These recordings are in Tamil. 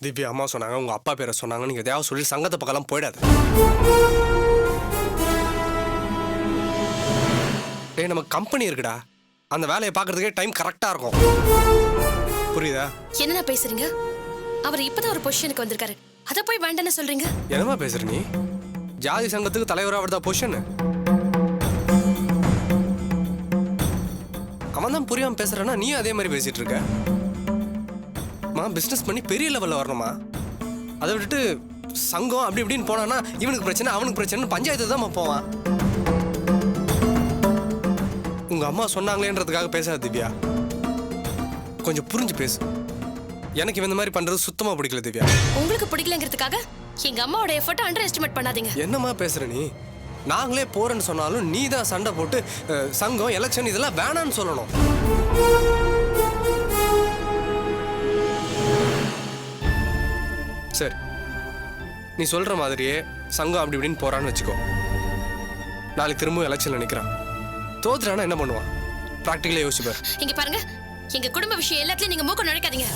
திவ்யா அம்மா சொன்னாங்க, உங்க அப்பா பேரை சொன்னாங்க, நீங்க எதையாவது சொல்லி சங்கத்தை பக்கம்லாம் போயிடாது. டேய், நம்ம கம்பெனி இருக்குடா, அந்த வேலையை பார்க்கறதுக்கே டைம் கரெக்டா இருக்கும். புரியுதா? என்ன பேசுறீங்க? அவர் இப்பதான் ஒரு பொசிஷனுக்கு வந்திருக்காரு, அத போய் வேண்டான்னு சொல்றீங்க? என்னமா பேசுற நீ? ஜாதி சங்கத்துக்கு தலைவரா அவர்தான் பொசிஷன். அவன் தான் புரியாம பேசுறானா, நீயும் அதே மாதிரி பேசிட்டு இருக்க. பிசினஸ் பண்ணி பெரிய லெவல்ல வரணுமா? அதை விட்டுட்டு சங்கம் அப்படி இப்படின்னு போனானா இவனுக்கு பிரச்சனை அவனுக்கு பிரச்சனை பஞ்சாயத்து தான் போவான். உங்க அம்மா சொன்னாங்களேன்றதுக்காக பேசாத திவ்யா, கொஞ்சம் புரிஞ்சு பேசு. எனக்கு இந்த மாதிரி பண்றது சுத்தமா பிடிக்கல திவ்யா. உங்களுக்கு பிடிக்கலங்கிறதுக்காக எங்க அம்மாவோட எஃபர்ட் அண்டர் எஸ்டிமேட் பண்ணாதீங்க. என்னமா பேசுற நீ? நாங்களே போறேன்னு சொன்னாலும் நீ தான் சண்டை போட்டு சங்கம் எலெக்ஷன் இதெல்லாம் வேணான்னு சொல்லணும். சரி, நீ சொல்ற மாதிரியே சங்கம் அப்படி இப்படின்னு போறான்னு வச்சுக்கோ. நாளைக்கு திரும்ப எலெக்ஷன்ல நிக்கிறான், தோத்துறானா என்ன பண்ணுவான்? பிராக்டிகலா யோசிப்பார். இங்க பாருங்க, எங்க குடும்ப விஷயம் எல்லாத்துலயும் நீங்க மூக்க நுழைக்காதீங்க.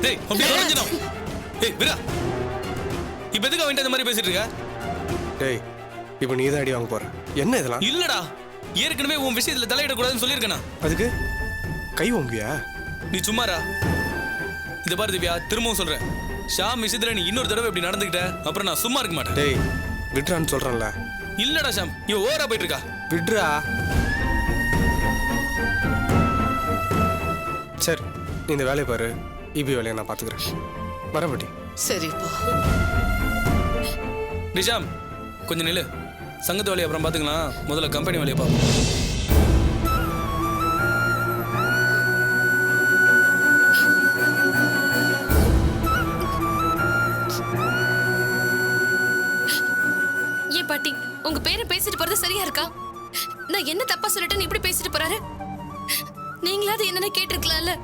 டேய், அப்படியே நுழைஞ்சிடும். டேய் வீரா, இப்போ எதுக்கு அவன்கிட்ட இந்த மாதிரி பேசிட்டு இருக்க? டேய், இப்போ நீ தான் அடி வாங்க போற. என்ன இதெல்லாம்? இல்லடா, ஏற்கனவே உன் விஷயத்துல தலையிடக்கூடாதுன்னு சொல்லியிருக்கேனா? அதுக்கு கை ஓங்குவியா? நீ சும்மாரா. இதை பாரு திவ்யா, திரும்பவும் சொல்றேன், ஷாம் விஷயத்துல நீ இன்னொரு தடவை இப்படி நடந்துக்கிட்ட அப்புறம் நான் சும்மா இருக்க மாட்டேன். டேய், விட்றான்னு சொல்றேன்ல. இல்லடா ஷாம், இவ ஓவரா போயிட்டு இருக்கா. விட்றா. சரி, நீ இந்த வேலையை பாரு, இபி வேலையை நான் பாத்துக்கிறேன். வரப்பட்டி. சரிப்பா. நிஷாம், கொஞ்சம் நில்லு. சங்கத்து வேலையை அப்புறம் பாத்துக்கலாம், முதல்ல கம்பெனி வேலையை பார்ப்போம். ஏன் பாட்டி, உங்க பேரை பேசிட்டு போறது சரியா இருக்கா? நான் என்ன தப்பா சொல்லிட்டேன்னு இப்படி பேசிட்டு போறாரு? நீங்களாவது என்னன்னு கேட்டிருக்கலாம்ல,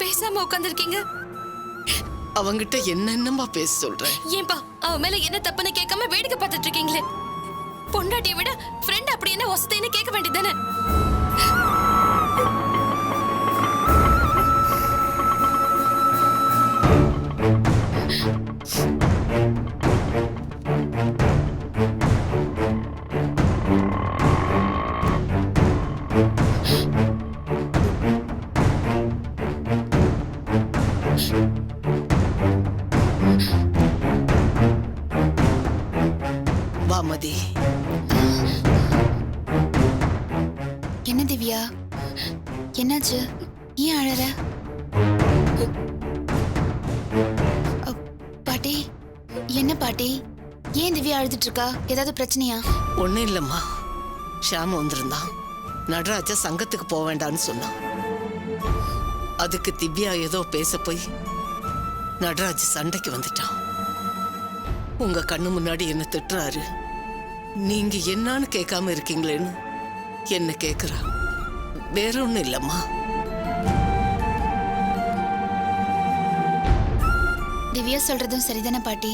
பேசாம உட்காந்துருக்கீங்க. அவங்கிட்ட என்னென்னமா பேச சொல்றேன்? ஏன்பா அவன் மேல என்ன தப்புன்னு கேட்காம வேடிக்கை பார்த்துட்டு இருக்கீங்களே? பொண்டாட்டியை விட ஃப்ரெண்ட் அப்படி என்ன வசதின்னு கேட்க வேண்டியதானே? வாமதி, என்ன திவ்யா, என்னாச்சு? ஏன் அழற? பாட்டி, என்ன பாட்டி, ஏன் திவ்யா அழுதுட்டு இருக்கா? ஏதாவது பிரச்சனையா? ஒண்ணும் இல்லம்மா. ஷாம் வந்திருந்தான், நடராஜா சங்கத்துக்கு போக வேண்டாம்னு சொன்னான். அதுக்கு திவ்யா ஏதோ பேச போய் நடராஜ் சண்டைக்கு வந்துட்டான். உங்க கண்ணு முன்னாடி என்ன திட்டுறாரு, நீங்க என்னன்னு கேட்காம இருக்கீங்களேன்னு என்ன கேக்குறா. வேற ஒண்ணும் இல்லம்மா. திவ்யா சொல்றதும் சரிதானே பாட்டி.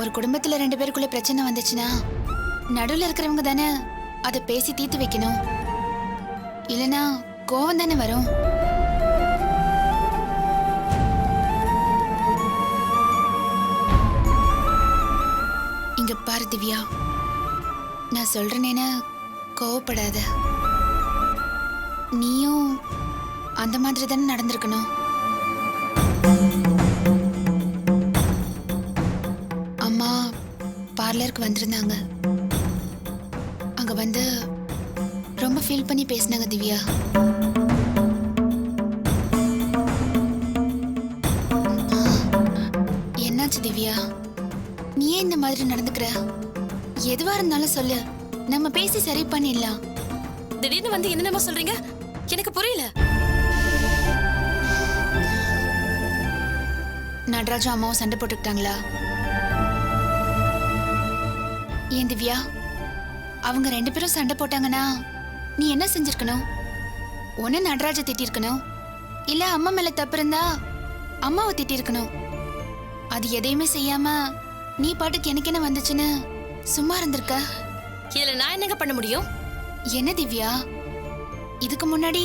ஒரு குடும்பத்துல 2 பேருக்குள்ள பிரச்சனை வந்துச்சுன்னா நடுவுல இருக்கிறவங்க தானே அதை பேசி தீர்த்து வைக்கணும். இல்லனா கோவம் தானே வரும். இங்க பாரு திவ்யா, நான் சொல்றேனேன்னு கோவப்படாத. நீயும் அந்த மாதிரி தானே நடந்திருக்கணும். அம்மா பார்லருக்கு வந்திருந்தாங்க. அங்க வந்து ரொம்ப ஃபீல் பண்ணி பேசினாங்க திவ்யா. என்னாச்சு திவ்யா, நீ ஏன் இந்த மாதிரி நடந்துக்கிற? எதுவா இருந்தாலும் சொல்லு, நம்ம பேசி சரி பண்ணிடலாம். திடீர்னு வந்து என்னென்னமா சொல்றீங்க? எனக்கு புரியல. நடராஜா அம்மாவும் சண்டை போட்டுக்கிட்டாங்களா? ஏன் திவ்யா, அவங்க 2 பேரும் சண்டை போட்டாங்கன்னா நீ என்ன செஞ்சிருக்கணும்? ஒன்னு நடராஜ திட்டிருக்கணும், இல்ல அம்மா மேல தப்பு இருந்தா அம்மாவை திட்டிருக்கணும். அது எதையுமே செய்யாம நீ பாட்டுக்கு எனக்கு என்ன வந்துச்சுன்னு சும்மா இருந்திருக்க. இதுல நான் என்னங்க பண்ண முடியும்? என்ன திவ்யா, இதுக்கு முன்னாடி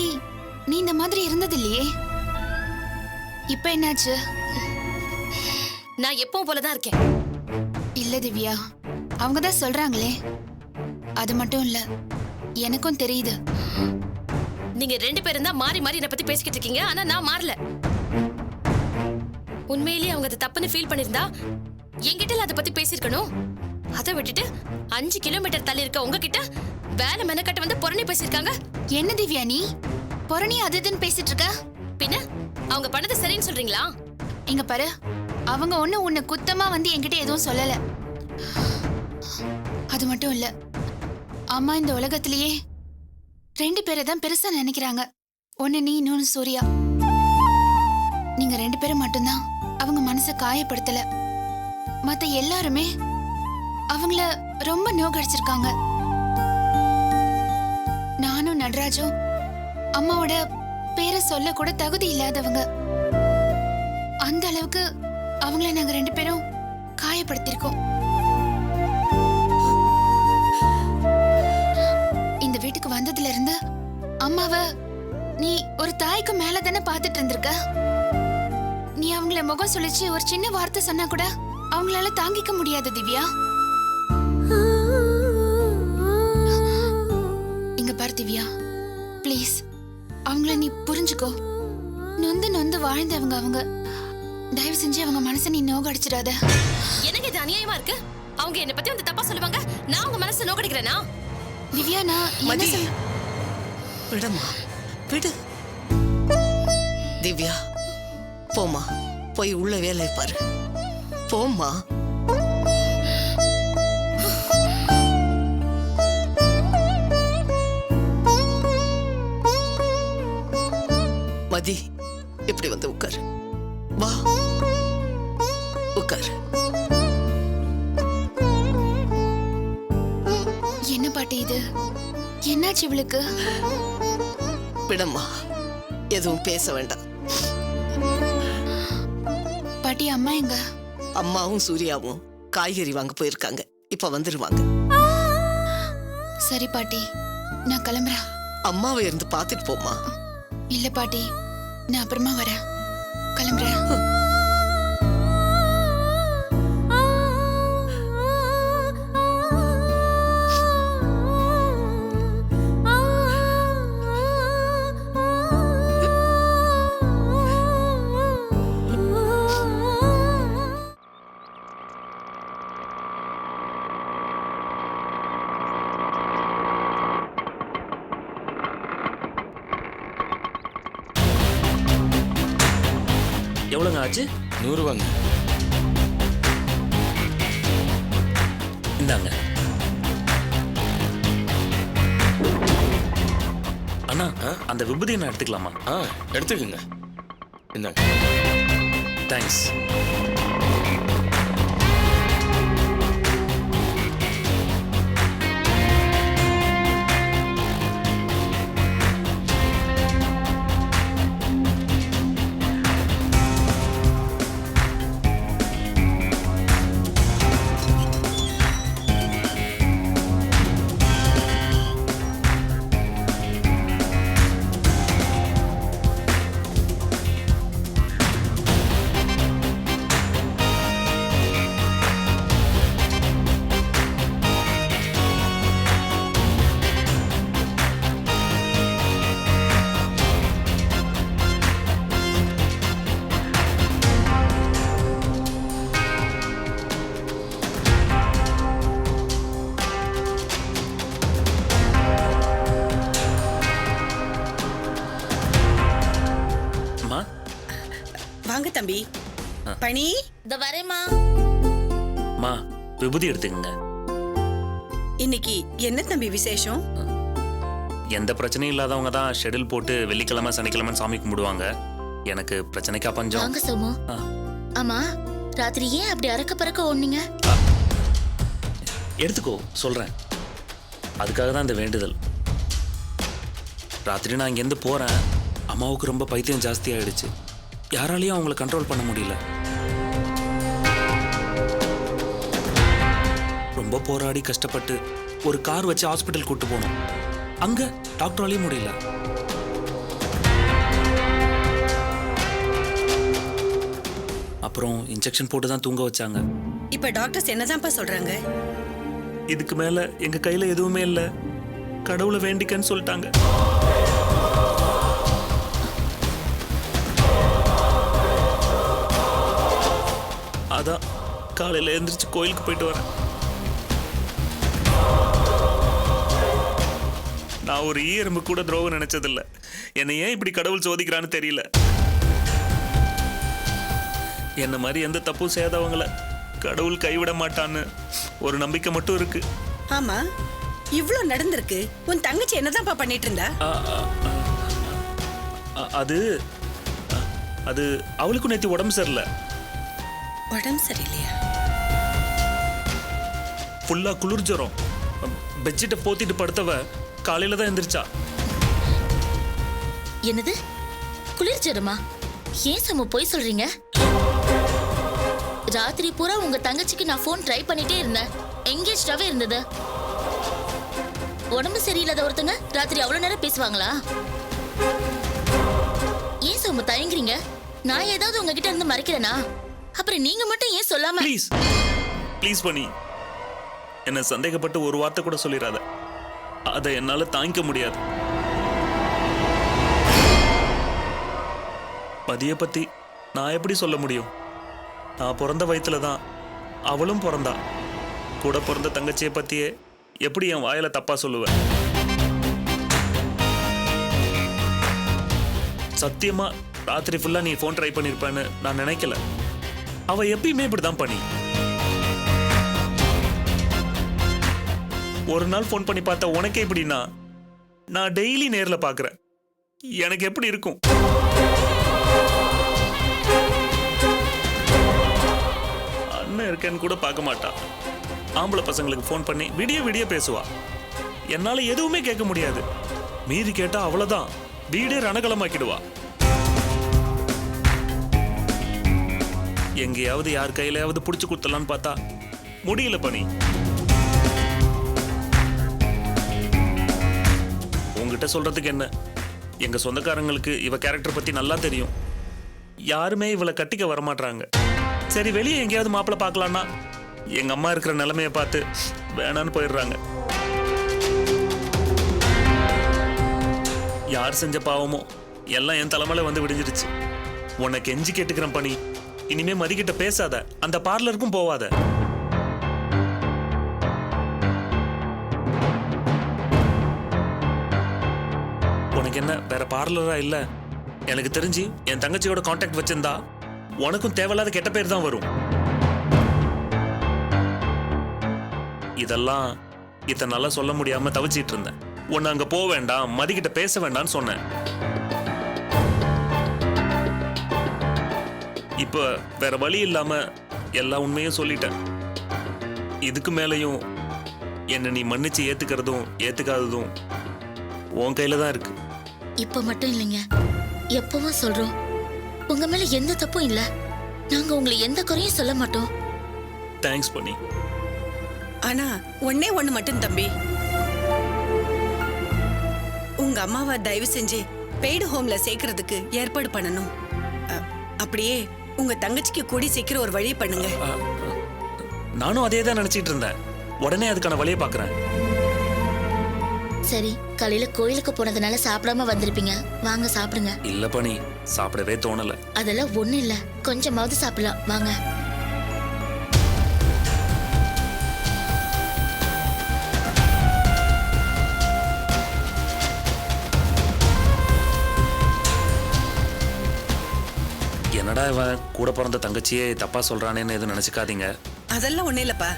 நீ இந்த மாதிரி இருந்தது இல்லையே, இப்ப என்னாச்சு? நான் எப்பவும் போலதான் இருக்கேன். இல்ல திவ்யா, அவங்க தான் சொல்றாங்களே. அது மட்டும் இல்ல, எனக்கும் தெரியுது. நீங்க 2 பேரும் தான் மாறி மாறி என்ன பத்தி பேசிக்கிட்டு இருக்கீங்க. ஆனா நான் மாறல. உண்மையிலேயே அவங்க அதை தப்புன்னு ஃபீல் பண்ணிருந்தா என்கிட்ட அதை பத்தி பேசியிருக்கணும். அதை விட்டுட்டு 5 கிலோமீட்டர் தள்ளி இருக்க உங்ககிட்ட வேலை மெனக்கட்ட வந்து புறணி பேசியிருக்காங்க. என்ன திவ்யா நீ புறணி அது இதுன்னு பேசிட்டு இருக்க? பின்ன அவங்க பண்ணது சரின்னு சொல்றீங்களா? இங்க பாரு, அவங்க உன்னை குத்தமா வந்து என்கிட்ட எதுவும் சொல்லல. அது மட்டும் இல்ல, அம்மா இந்த உலகத்திலேயே 2 பேரை தான் பெருசா நினைக்கிறாங்க. ஒன்னு நீ, இன்னொன்னு சூர்யா. நீங்க 2 பேரும் மட்டும்தான் அவங்க மனசை காயப்படுத்தல. மத்த எல்லாருமே அவங்கள ரொம்ப நோகடிச்சிருக்காங்க. நானும் நடராஜும் அம்மாவோட பேரை சொல்ல கூட தகுதி இல்லாதவங்க. அந்த அளவுக்கு அவங்கள நாங்க 2 பேரும் காயப்படுத்திருக்கோம். இந்த வீட்டுக்கு வந்ததுல இருந்து அம்மாவ நீ ஒரு தாய்க்கு மேல தானே பாத்துட்டு இருந்திருக்க. நீ அவங்கள முகம் சுழிச்சு ஒரு சின்ன வார்த்தை சொன்னா கூட அவங்களால தாங்கிக்க முடியாது திவ்யா. இங்க பாரு திவ்யா, ப்ளீஸ் அவங்கள நீ புரிஞ்சுக்கோ. நொந்து நொந்து வாழ்ந்தவங்க அவங்க. தயவு செஞ்சு அவங்க மனசை நீ நோகடிச்சிடாத. எனக்கு இது அநியாயமா இருக்கு. அவங்க என்ன பத்தி வந்து தப்பா சொல்லுவாங்க, நான் அவங்க மனசை நோக்கடிக்கிறேனா? திவ்யா, நான் என்ன மதி, சொல்ல... விடம்மா, விடு. திவ்யா, போம்மா, போய் உள்ள வேலையை பாரு. போம்மா. மதி, இப்படி வந்து உட்காரு. வா, உட்காரு. என்ன பாட்டி இது? என்னாச்சு இவளுக்கு? விடம்மா, எதுவும் பேச வேண்டாம். பாட்டி, அம்மா எங்க? அம்மாவும் சூர்யாவும் காய்கறி வாங்க போயிருக்காங்க. இப்ப வந்துருவாங்க. சரி பாட்டி, நான் கிளம்புறேன். அம்மாவை இருந்து பாத்துட்டு போம்மா. இல்ல பாட்டி, நான் அப்புறமா வரேன். கிளம்புறேன். எவ்வளோங்க ஆச்சு? 100 ரூபாங்க. இந்தாங்க. அண்ணா, அந்த விபூதியை நான் எடுத்துக்கலாமா? எடுத்துக்கங்க. இந்தாங்க. தேங்க்ஸ். வாங்க தம்பி. பணி, இந்த வரேம்மா. மா, விபூதி எடுத்துக்கங்க. இன்னைக்கு என்ன தம்பி விசேஷம்? எந்த பிரச்சனையும் இல்லாதவங்க தான் ஷெட்யூல் போட்டு வெள்ளிக்கிழமை சனிக்கிழமை சாமி கும்பிடுவாங்க. எனக்கு பிரச்சனைக்கா பஞ்சம். வாங்க சோமு. ஆமா, ராத்திரி ஏன் அப்படி அறக்க பறக்க ஓடுனீங்க? எடுத்துக்கோ, சொல்றேன். அதுக்காக தான் இந்த வேண்டுதல். ராத்திரி நான் இங்கேருந்து போறேன். அம்மாவுக்கு ரொம்ப பைத்தியம் ஜாஸ்தி ஆயிடுச்சு. யாராலையும் அவங்கள கண்ட்ரோல் பண்ண முடியல. ரொம்ப போராடி கஷ்டப்பட்டு ஒரு கார் வச்சு ஹாஸ்பிட்டல் கூட்டு போனோம். அங்க டாக்டராலையும் முடியல. அப்புறம் இன்ஜெக்ஷன் போட்டு தான் தூங்க வச்சாங்க. இப்ப டாக்டர்ஸ் என்னதான்ப்பா சொல்றாங்க? இதுக்கு மேல எங்க கையில எதுவுமே இல்ல, கடவுளை வேண்டிக்கன்னு சொல்லிட்டாங்க. அதான் காலையில எழுந்திரிச்சு கோயிலுக்கு போயிட்டு வரேன். நான் ஒரு ஈரம்பு கூட துரோகம் நினைச்சதில்ல. என்னை ஏன் இப்படி கடவுள் சோதிக்கிறான்னு தெரியல. என்ன மாதிரி எந்த தப்பும் செய்யாதவங்கள கடவுள் கைவிட மாட்டான்னு ஒரு நம்பிக்கை மட்டும் இருக்கு. ஆமா, இவ்ளோ நடந்திருக்கு. உன் தங்கச்சி என்னதான்ப்பா பண்ணிட்டு இருந்தா? அது அது அவளுக்கும் நேத்து உடம்பு சரியில்லை. உடம்பு சரியில்லையா? ஃபுல்லா குளிர் ஜுரம். பெட்ஷீட்டை போத்திட்டு படுத்தவ காலையில தான் எந்திரிச்சா. என்னது குளிர் ஜரமா? ஏன் சம போய் சொல்றீங்க? ராத்திரி பூரா உங்க தங்கச்சிக்கு நான் ஃபோன் ட்ரை பண்ணிட்டே இருந்தேன். எங்கேஜ்டாவே இருந்தது. உடம்பு சரியில்லாத ஒருத்தங்க ராத்திரி அவ்வளவு நேரம் பேசுவாங்களா? ஏன் சம தயங்குறீங்க? நான் ஏதாவது உங்ககிட்ட இருந்து மறைக்கிறேனா? அப்புறம் நீங்க மட்டும் ஏன் சொல்லாம? ப்ளீஸ் ப்ளீஸ் பண்ணி என்ன சந்தேகப்பட்டு ஒரு வார்த்தை கூட சொல்லிடாத. அதை என்னால தாங்கிக்க முடியாது. பதிய பத்தி நான் எப்படி சொல்ல முடியும்? நான் பிறந்த வயித்துல தான் அவளும் பிறந்தா. கூட பிறந்த தங்கச்சியை பத்தியே எப்படி என் வாயில தப்பா சொல்லுவேன்? சத்தியமா ராத்திரி ஃபுல்லா நீ ஃபோன் ட்ரை பண்ணிருப்பேன்னு நான் நினைக்கல. அவ எப்பயுமே இப்படிதான் பண்ணி. ஒரு நாள் ஃபோன் பண்ணி பார்த்த உனக்கே இப்படின்னா நான் டெய்லி நேர்ல பாக்குறேன். எனக்கு எப்படி இருக்கும்? அண்ணன் இருக்கேன்னு கூட பார்க்க மாட்டா. ஆம்பளை பசங்களுக்கு ஃபோன் பண்ணி விடிய விடிய பேசுவா. என்னால எதுவுமே கேட்க முடியாது. மீறி கேட்டா அவ்வளவுதான், வீடே ரணகலமாக்கிடுவா. எங்கேயாவது யார் கையிலாவது புடிச்சு குத்தலான்னு பார்த்தா முடியல பண்ணி. உங்ககிட்ட சொல்றதுக்கு என்ன? எங்க சொந்தக்காரங்களுக்கு இவ கேரக்டர் பத்தி நல்லா தெரியும். யாருமே இவளை கட்டிக்க வரமாட்டாங்க. சரி வெளியே எங்கேயாவது மாப்பிள்ளை பார்க்கலான்னா எங்க அம்மா இருக்கிற நிலைமையை பார்த்து வேணான்னு போயிடுறாங்க. யார் செஞ்ச பாவமோ எல்லாம் என் தலைமையில வந்து விடிஞ்சிருச்சு. உன்னை கெஞ்சி கேட்டுக்கிறேன் பண்ணி, இனிமே மதிக்கிட்ட பேசாத, அந்த பார்லருக்கும் போவாத. உனக்கு என்ன வேற பார்லரா இல்ல? எனக்கு தெரிஞ்சு என் தங்கச்சியோட கான்டாக்ட் வச்சிருந்தா உனக்கும் தேவையில்லாத கெட்ட பேர் தான் வரும். இதெல்லாம் இத்தனை நாளா சொல்ல முடியாம தவிச்சிட்டு இருந்தேன். உன்னை அங்க போக வேண்டாம், மதிக்கிட்ட பேச வேண்டாம்னு சொன்னேன். இப்ப வேற வழி இல்லாம எல்லா உண்மையும் சொல்லிட்டேன். இதுக்கு மேலையும் என்ன நீ மன்னிச்சு ஏத்துக்கிறதும் ஏத்துக்காததும் உன் கையில தான் இருக்கு. இப்ப மட்டும் இல்லைங்க, எப்பவும் சொல்றோம். உங்க மேல எந்த தப்பும் இல்ல. நாங்க உங்களை எந்த குறையும் சொல்ல மாட்டோம். தேங்க்ஸ் பண்ணி. ஆனா ஒண்ணே ஒண்ணு மட்டும் தம்பி, உங்க அம்மாவை தயவு செஞ்சு பெய்டு ஹோம்ல சேர்க்கறதுக்கு ஏற்பாடு பண்ணணும். அப்படியே உங்க தங்கச்சிக்கு கூடி சீக்கிரம் ஒரு வழி பண்ணுங்க. நானும் அதே தான் நினைச்சிட்டு இருந்தேன். உடனே அதுக்கான வழியை பாக்குறேன். சரி, காலையில கோயிலுக்கு போனதுனால சாப்பிடாம வந்திருப்பீங்க. வாங்க சாப்பிடுங்க. இல்ல பண்ணி, சாப்பிடவே தோணல. அதெல்லாம் ஒண்ணு இல்ல, கொஞ்சமாவது சாப்பிடலாம். வாங்க. என்னடா இவன் கூட பிறந்த தங்கச்சியே தப்பா சொல்றானேன்னு எதுவும் நினைச்சுக்காதீங்க. அதெல்லாம் ஒண்ணு இல்லப்பா,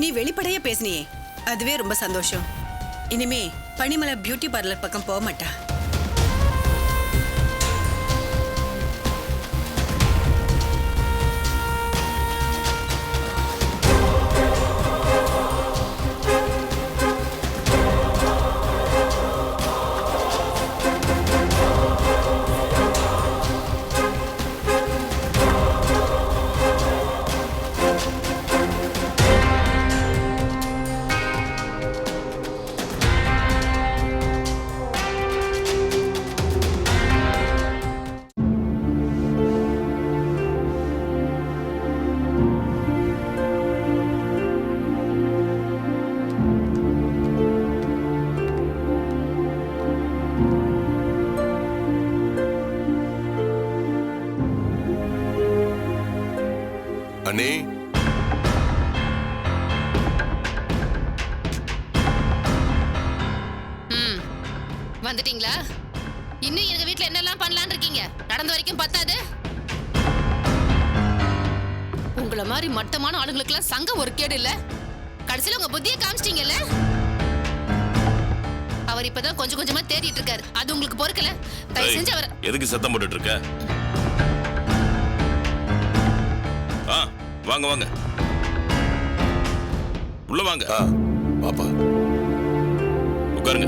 நீ வெளிப்படையா பேசினியே, அதுவே ரொம்ப சந்தோஷம். இனிமே பனிமலை பியூட்டி பார்லர் பக்கம் போக மாட்டா. அண்ணே வந்துட்டீங்களா? இன்னும் எங்க வீட்ல என்னெல்லாம் பண்ணலாம்னு இருக்கீங்க? நடந்த வரைக்கும் பத்தாது. உங்கள மாதிரி மட்டமான ஆளுங்களுக்குலாம் சங்கம் ஒரு கேடு இல்ல. கடைசியில உங்க புத்தியை காமிச்சிட்டீங்கல்ல. அவர் இப்பதான் கொஞ்சம் கொஞ்சமா தேடிட்டு இருக்காரு. அது உங்களுக்கு பொறுக்கல. தயவு செஞ்சு அவர் எதுக்கு சத்தம் போட்டுட்டு இருக்க? வாங்க வாங்க உள்ள வாங்க. பாப்பா உட்காருங்க.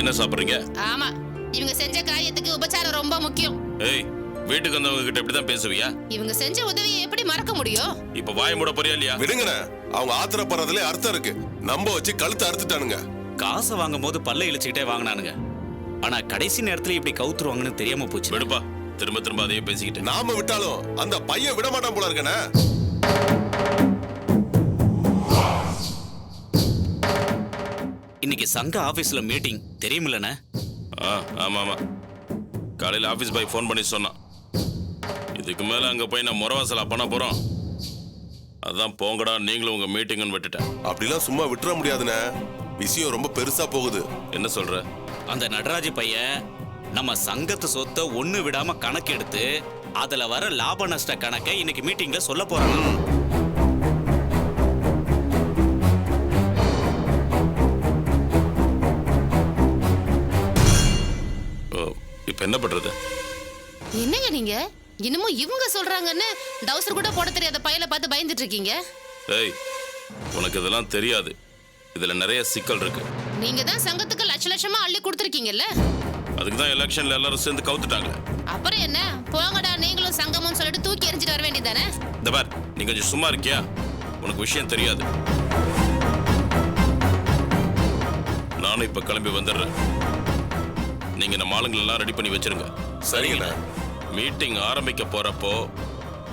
என்ன சாப்பிடுறீங்க? ஆமா, இவங்க செஞ்ச காரியத்துக்கு உபச்சாரம் ரொம்ப முக்கியம். ஏய், வீட்டுக்கு வந்தவங்க கிட்ட இப்படிதான் பேசுவியா? இவங்க செஞ்ச உதவியை எப்படி மறக்க முடியும்? இப்ப வாய மூட போறியா இல்லையா? விடுங்கண்ணே, அவங்க ஆத்திரப்படுறதுல அர்த்தம் இருக்கு. நம்ப வச்சு கழுத்து அறுத்துட்டானுங்க. காசை வாங்கும் போது பல்ல இழிச்சுக்கிட்டே வாங்கினானுங்க. ஆனா கடைசி நேரத்துல இப்படி கவுத்துருவாங்கன்னு தெரியாம போச்சு. விடுப்பா, திரும்ப திரும்ப அதையே பேசிக்கிட்டு. நாம விட்டாலும் அந்த பையன் விட மாட்டான் போல இருக்கண்ணே. இன்னைக்கு சங்க ஆபீஸ்ல மீட்டிங் தெரியுமில்லண்ணே? ஆமா ஆமா, காலையில ஆபீஸ் பாய் ஃபோன் பண்ணி சொன்னான். இதுக்கு மேல அங்க போய் நான் முறவாசலா பண்ண போறோம். அதான் போங்கடா நீங்களும் உங்க மீட்டிங்னு விட்டுட்டேன். அப்படிலாம் சும்மா விட்டுற முடியாதுண்ணே. விஷயம் ரொம்ப பெருசா போகுது. என்ன சொல்ற? அந்த நடராஜ பையன் நம்ம சங்கத்து சொத்தை ஒண்ணு விடாம கணக்கு எடுத்து அதுல வர லாப நஷ்ட கணக்கை இன்னைக்கு மீட்டிங்ல சொல்ல போறாங்க. இப்ப என்ன பண்றது? என்னங்க நீங்க இன்னமும் இவங்க சொல்றாங்கன்னு டவுசர் கூட போட தெரியாத பையல பார்த்து பயந்துட்டு இருக்கீங்க? ஏய், உனக்கு இதெல்லாம் தெரியாது. இதுல நிறைய சிக்கல் இருக்கு. நீங்க தான் சங்கத்துக்கு லட்சமா அள்ளி கொடுத்துருக்கீங்கல்ல. அதுக்கு தான் எலெக்ஷன்ல எல்லாரும் சேர்ந்து கவுத்துட்டாங்க. அப்புறம் என்ன, போங்கடா நீங்களும் சங்கமும் சொல்லிட்டு தூக்கி எறிஞ்சிட்டு வர வேண்டியதானே? இந்த பார், நீ கொஞ்சம் சும்மா இருக்கியா? உனக்கு விஷயம் தெரியாது. நானும் இப்ப கிளம்பி வந்துடுறேன். நீங்க நம்ம ஆளுங்களை எல்லாம் ரெடி பண்ணி வச்சிருங்க. சரிங்கண்ணா. மீட்டிங் ஆரம்பிக்க போறப்போ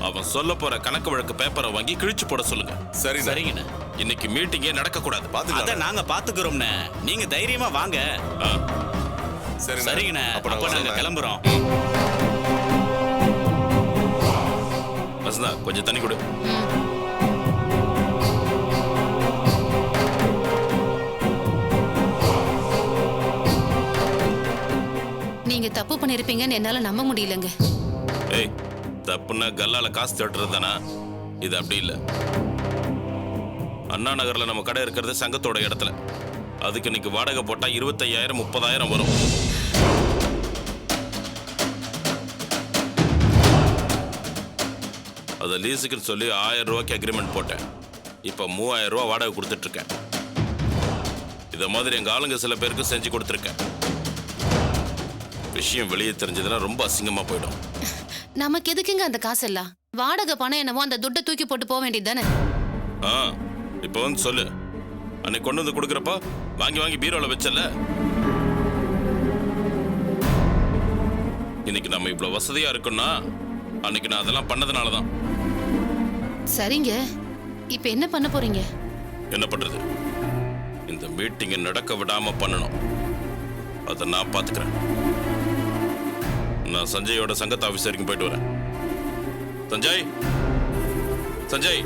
அவன் சொல்ல போற கணக்கு வழக்கு பேப்பரை வாங்கி கிழிச்சு போட சொல்லுங்க. சரி சரிங்கண்ணே. இன்னைக்கு மீட்டிங்கே நடக்க கூடாது. அத நாங்க பாத்துக்கிறோம்ண்ணே. நீங்க தைரியமா வாங்க. சரிங்கண்ணே. அப்ப நாங்க கிளம்புறோம். வசந்தா, கொஞ்சம் தண்ணி கொடு. நீங்க தப்பு பண்ணிருப்பீங்கன்னு என்னால நம்ப முடியலங்க. ஏய், தப்புன்னா கல்லால காசு தட்டுறதுதானா? இது அப்படி இல்ல. அண்ணா நகர்ல நம்ம கடை இருக்கிறது சங்கத்தோட இடத்துல. அதுக்கு இன்னைக்கு வாடகை போட்டா 25,000 30,000 வரும். அதை லீஸுக்குன்னு சொல்லி 1000 ரூபாய்க்கு அக்ரிமெண்ட் போட்டேன். இப்ப 3000 ரூபாய் வாடகை கொடுத்துட்டு இருக்கேன். இத மாதிரி எங்க ஆளுங்க சில பேருக்கு செஞ்சு கொடுத்துருக்கேன். விஷயம் வெளியே தெரிஞ்சதுன்னா ரொம்ப அசிங்கமா போயிடும். நமக்கு எதுக்குங்க அந்த காசெல்லாம்? வாடகை பணம் என்னவோ அந்த துட்டை தூக்கி போட்டு போக வேண்டியது தானே? இப்போ வந்து சொல்லு. அன்னைக்கு கொண்டு வந்து கொடுக்குறப்ப வாங்கி வாங்கி பீரோல வச்சல. இன்னைக்கு நம்ம இவ்வளவு வசதியா இருக்கோம்னா அன்னைக்கு நான் அதெல்லாம் பண்ணதுனாலதான். சரிங்க, இப்ப என்ன பண்ண போறீங்க? என்ன பண்றது? இந்த மீட்டிங்கை நடக்க விடாம பண்ணணும். அதை நான் பாத்துக்கிறேன். நான் சஞ்சயோட சங்கத் ஆபீஸ் வரைக்கும் போயிட்டு வரேன். சஞ்சய், சஞ்சய்.